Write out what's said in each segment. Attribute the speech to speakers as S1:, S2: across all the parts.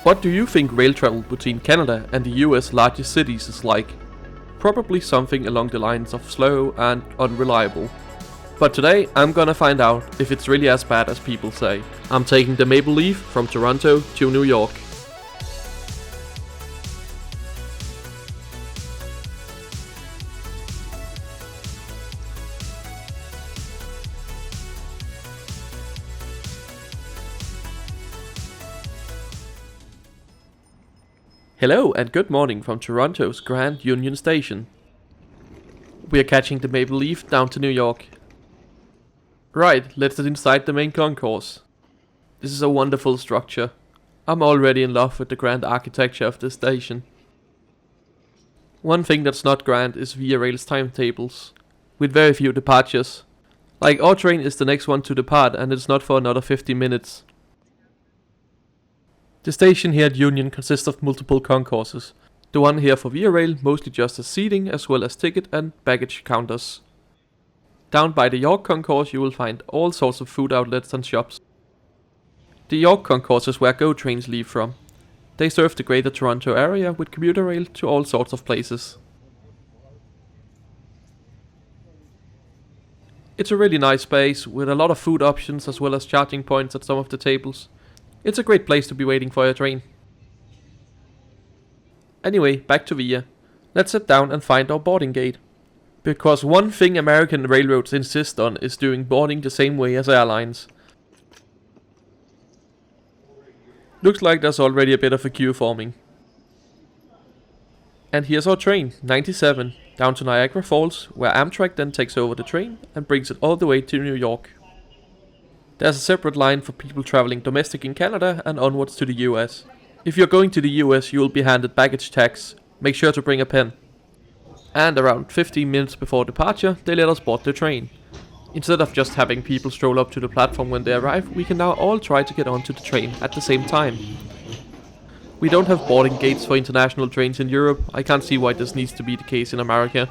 S1: What do you think rail travel between Canada and the US largest cities is like? Probably something along the lines of slow and unreliable. But today I'm gonna find out if it's really as bad as people say. I'm taking the Maple Leaf from Toronto to New York. Hello and good morning from Toronto's Grand Union Station. We are catching the Maple Leaf down to New York. Right, let's get inside the main concourse. This is a wonderful structure. I'm already in love with the grand architecture of this station. One thing that's not grand is Via Rail's timetables, with very few departures. Like, our train is the next one to depart and it's not for another 50 minutes. The station here at Union consists of multiple concourses. The one here for Via Rail mostly just as seating as well as ticket and baggage counters. Down by the York concourse you will find all sorts of food outlets and shops. The York concourse is where GO trains leave from. They serve the greater Toronto area with commuter rail to all sorts of places. It's a really nice space with a lot of food options as well as charging points at some of the tables. It's a great place to be waiting for your train. Anyway, back to Via. Let's sit down and find our boarding gate. Because one thing American railroads insist on is doing boarding the same way as airlines. Looks like there's already a bit of a queue forming. And here's our train, 97, down to Niagara Falls, where Amtrak then takes over the train and brings it all the way to New York. There's a separate line for people traveling domestic in Canada and onwards to the US. If you're going to the US, you will be handed baggage tags. Make sure to bring a pen. And around 15 minutes before departure, they let us board the train. Instead of just having people stroll up to the platform when they arrive, we can now all try to get onto the train at the same time. We don't have boarding gates for international trains in Europe. I can't see why this needs to be the case in America.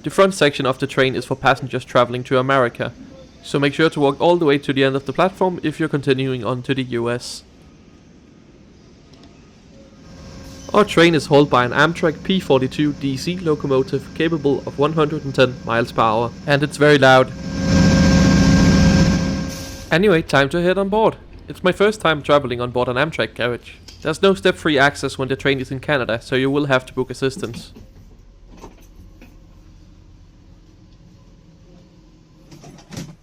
S1: The front section of the train is for passengers traveling to America. So make sure to walk all the way to the end of the platform if you're continuing on to the US. Our train is hauled by an Amtrak P42 DC locomotive capable of 110 miles per hour, and it's very loud. Anyway, time to head on board. It's my first time traveling on board an Amtrak carriage. There's no step-free access when the train is in Canada, so you will have to book assistance.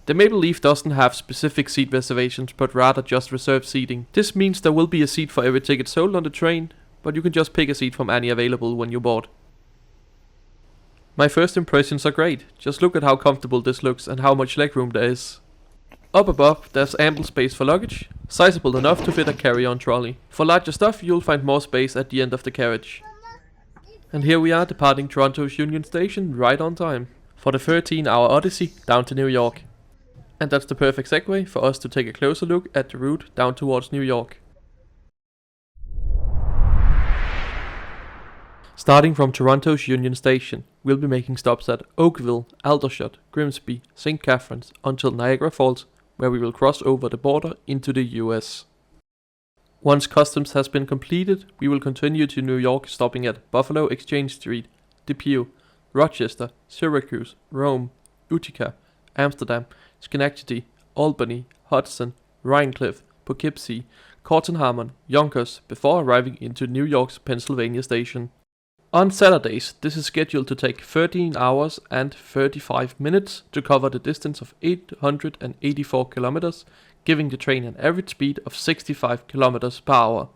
S1: The Maple Leaf doesn't have specific seat reservations, but rather just reserved seating. This means there will be a seat for every ticket sold on the train, but you can just pick a seat from any available when you board. My first impressions are great. Just look at how comfortable this looks and how much legroom there is. Up above, there's ample space for luggage, sizable enough to fit a carry-on trolley. For larger stuff, you'll find more space at the end of the carriage. And here we are departing Toronto's Union Station right on time for the 13-hour odyssey down to New York. And that's the perfect segue for us to take a closer look at the route down towards New York. Starting from Toronto's Union Station, we'll be making stops at Oakville, Aldershot, Grimsby, St. Catharines until Niagara Falls, where we will cross over the border into the US. Once customs has been completed, we will continue to New York, stopping at Buffalo Exchange Street, Depew, Rochester, Syracuse, Rome, Utica, Amsterdam, Schenectady, Albany, Hudson, Rhinecliff, Poughkeepsie, Corton-Harmon, Yonkers, before arriving into New York's Pennsylvania station. On Saturdays, this is scheduled to take 13 hours and 35 minutes to cover the distance of 884 kilometers, giving the train an average speed of 65 kilometers per hour.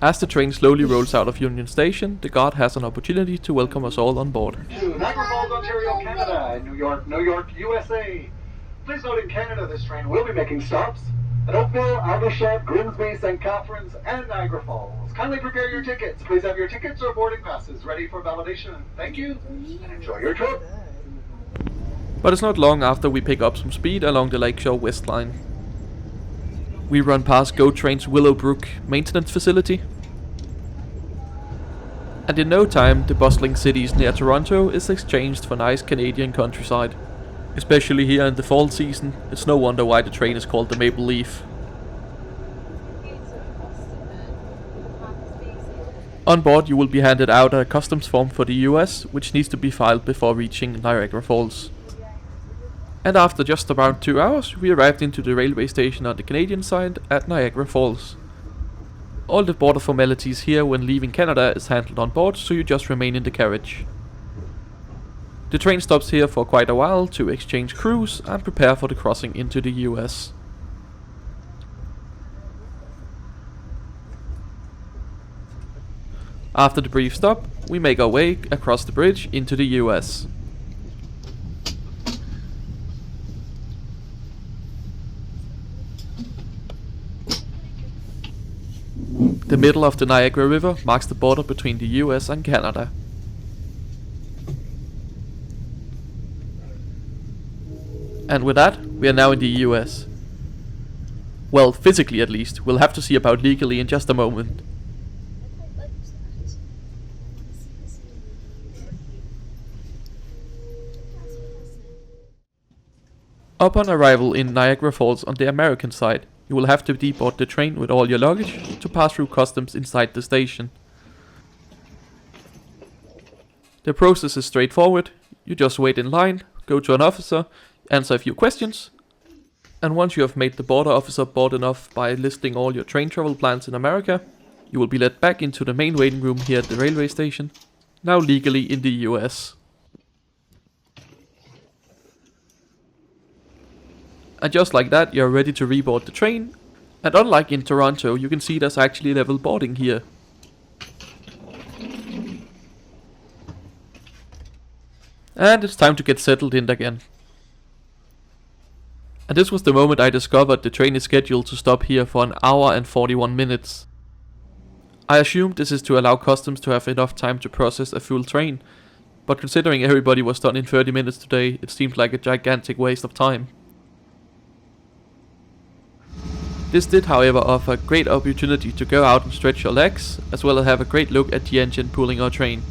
S1: As the train slowly rolls out of Union Station, the guard has an opportunity to welcome us all on board.
S2: To Niagara Falls, Ontario, Canada, and New York, USA. Please note in Canada this train will be making stops at Oakville, Aldershot, Grimsby, St. Catharines, and Niagara Falls. Kindly prepare your tickets. Please have your tickets or boarding passes ready for validation. Thank you, and enjoy your trip.
S1: But it's not long after we pick up some speed along the Lakeshore West Line. We run past GO Train's Willowbrook maintenance facility. And in no time, the bustling cities near Toronto is exchanged for nice Canadian countryside. Especially here in the fall season, it's no wonder why the train is called the Maple Leaf. On board you will be handed out a customs form for the US, which needs to be filed before reaching Niagara Falls. And after just around 2 hours, we arrived into the railway station on the Canadian side at Niagara Falls. All the border formalities here when leaving Canada is handled on board, so you just remain in the carriage. The train stops here for quite a while to exchange crews and prepare for the crossing into the US. After the brief stop, we make our way across the bridge into the US. The middle of the Niagara River marks the border between the US and Canada. And with that, we are now in the US. Well, physically at least. We'll have to see about legally in just a moment. Upon arrival in Niagara Falls on the American side, you will have to deboard the train with all your luggage to pass through customs inside the station. The process is straightforward. You just wait in line, go to an officer, answer a few questions, and once you have made the border officer bored enough by listing all your train travel plans in America, you will be led back into the main waiting room here at the railway station, now legally in the US. And just like that, you're ready to reboard the train. And unlike in Toronto, you can see there's actually level boarding here. And it's time to get settled in again. And this was the moment I discovered the train is scheduled to stop here for 1 hour and 41 minutes. I assumed this is to allow customs to have enough time to process a full train, but considering everybody was done in 30 minutes today, it seemed like a gigantic waste of time. This did, however, offer a great opportunity to go out and stretch your legs, as well as have a great look at the engine pulling our train.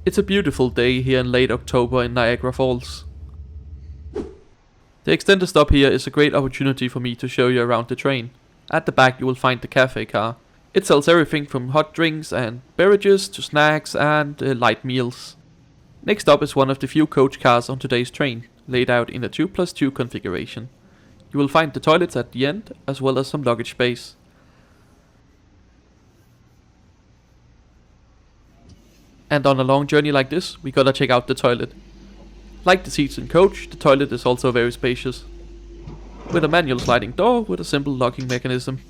S1: It's a beautiful day here in late October in Niagara Falls. The extended stop here is a great opportunity for me to show you around the train. At the back you will find the cafe car. It sells everything from hot drinks and beverages to snacks and light meals. Next up is one of the few coach cars on today's train, laid out in a 2+2 configuration. You will find the toilets at the end, as well as some luggage space. And on a long journey like this, we gotta check out the toilet. Like the seats in coach, the toilet is also very spacious, with a manual sliding door with a simple locking mechanism.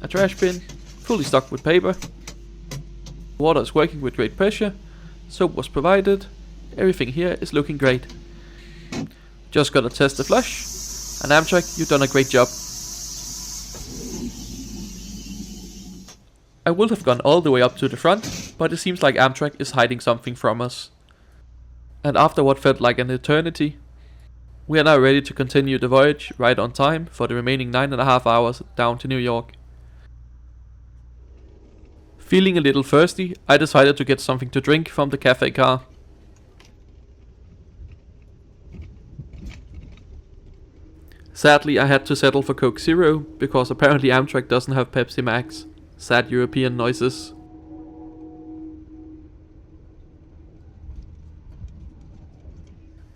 S1: A trash bin, fully stocked with paper. Water is working with great pressure, soap was provided, everything here is looking great. Just gotta test the flush, and Amtrak, you've done a great job. I would have gone all the way up to the front, but it seems like Amtrak is hiding something from us. And after what felt like an eternity, we are now ready to continue the voyage right on time for the remaining 9.5 hours down to New York. Feeling a little thirsty, I decided to get something to drink from the cafe car. Sadly, I had to settle for Coke Zero, because apparently Amtrak doesn't have Pepsi Max. Sad European noises.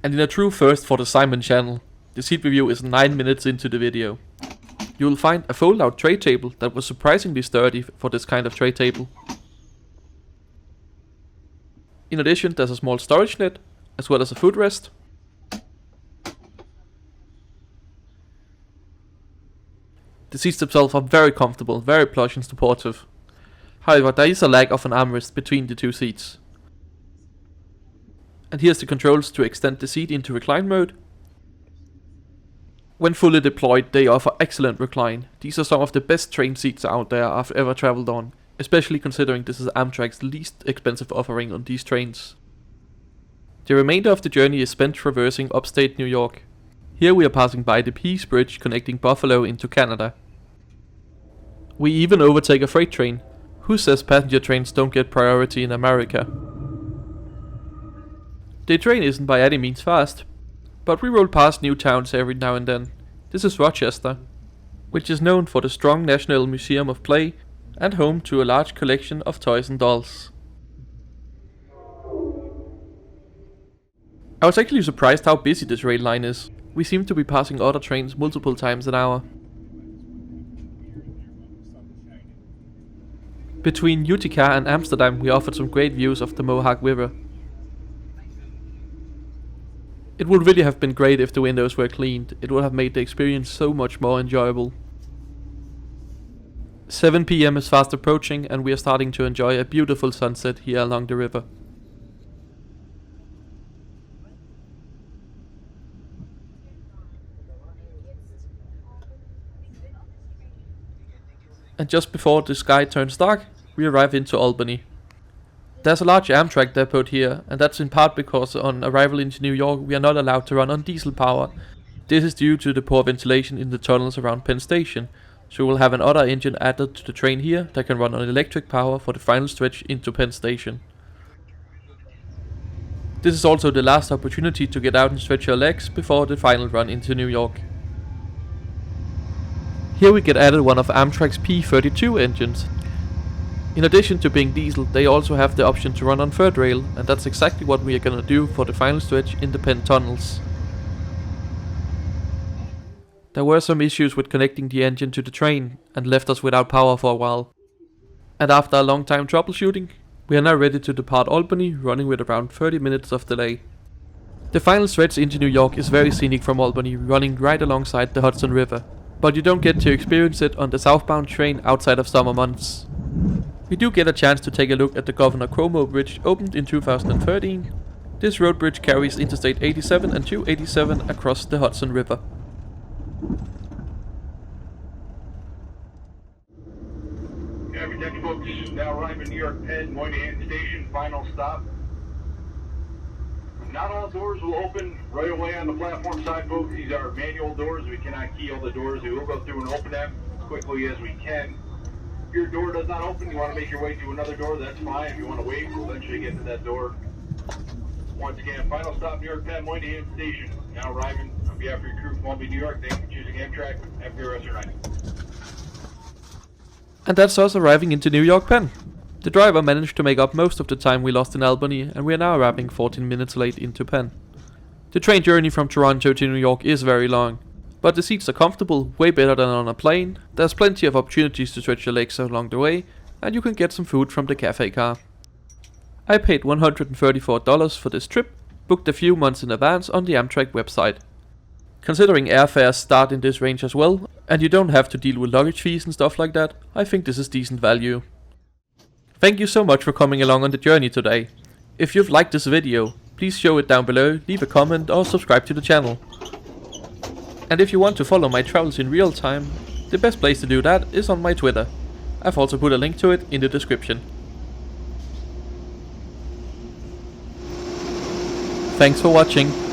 S1: And in a true first for the Simon channel, the seat review is 9 minutes into the video. You will find a fold-out tray table that was surprisingly sturdy for this kind of tray table. In addition, there's a small storage net, as well as a footrest. The seats themselves are very comfortable, very plush and supportive. However, there is a lack of an armrest between the two seats. And here's the controls to extend the seat into recline mode. When fully deployed, they offer excellent recline. These are some of the best train seats out there I've ever traveled on, especially considering this is Amtrak's least expensive offering on these trains. The remainder of the journey is spent traversing upstate New York. Here we are passing by the Peace Bridge connecting Buffalo into Canada. We even overtake a freight train. Who says passenger trains don't get priority in America? The train isn't by any means fast, but we roll past new towns every now and then. This is Rochester, which is known for the strong National Museum of Play, and home to a large collection of toys and dolls. I was actually surprised how busy this rail line is. We seem to be passing other trains multiple times an hour. Between Utica and Amsterdam we offered some great views of the Mohawk River. It would really have been great if the windows were cleaned. It would have made the experience so much more enjoyable. 7 PM is fast approaching and we are starting to enjoy a beautiful sunset here along the river. And just before the sky turns dark, we arrive into Albany. There's a large Amtrak depot here, and that's in part because on arrival into New York we are not allowed to run on diesel power. This is due to the poor ventilation in the tunnels around Penn Station, so we'll have another engine added to the train here that can run on electric power for the final stretch into Penn Station. This is also the last opportunity to get out and stretch your legs before the final run into New York. Here we get added one of Amtrak's P42 engines. In addition to being diesel, they also have the option to run on third rail, and that's exactly what we are gonna do for the final stretch in the Penn tunnels. There were some issues with connecting the engine to the train, and left us without power for a while. And after a long time troubleshooting, we are now ready to depart Albany, running with around 30 minutes of delay. The final stretch into New York is very scenic from Albany, running right alongside the Hudson River, but you don't get to experience it on the southbound train outside of summer months. We do get a chance to take a look at the Governor Cuomo Bridge, opened in 2013. This road bridge carries Interstate 87 and 287 across the Hudson River.
S2: Every textbooks now arrive in New York Penn, Moynihan Station, final stop. Not all doors will open right away on the platform side, folks. These are manual doors. We cannot key all the doors. We will go through and open them as quickly as we can. If your door does not open, you want to make your way to another door, that's fine. If you want to wait, we'll eventually get to that door. Once again, final stop, New York Penn, Moynihan Station. Now arriving on behalf of your crew from Albany, New York. Thank you for choosing Amtrak. Have a good rest of your night.
S1: And that's us arriving into New York Penn. The driver managed to make up most of the time we lost in Albany, and we are now arriving 14 minutes late into Penn. The train journey from Toronto to New York is very long, but the seats are comfortable, way better than on a plane. There's plenty of opportunities to stretch your legs along the way, and you can get some food from the cafe car. I paid $134 for this trip, booked a few months in advance on the Amtrak website. Considering airfares start in this range as well, and you don't have to deal with luggage fees and stuff like that, I think this is decent value. Thank you so much for coming along on the journey today. If you've liked this video, please show it down below, leave a comment or subscribe to the channel. And if you want to follow my travels in real time, the best place to do that is on my Twitter. I've also put a link to it in the description. Thanks for watching.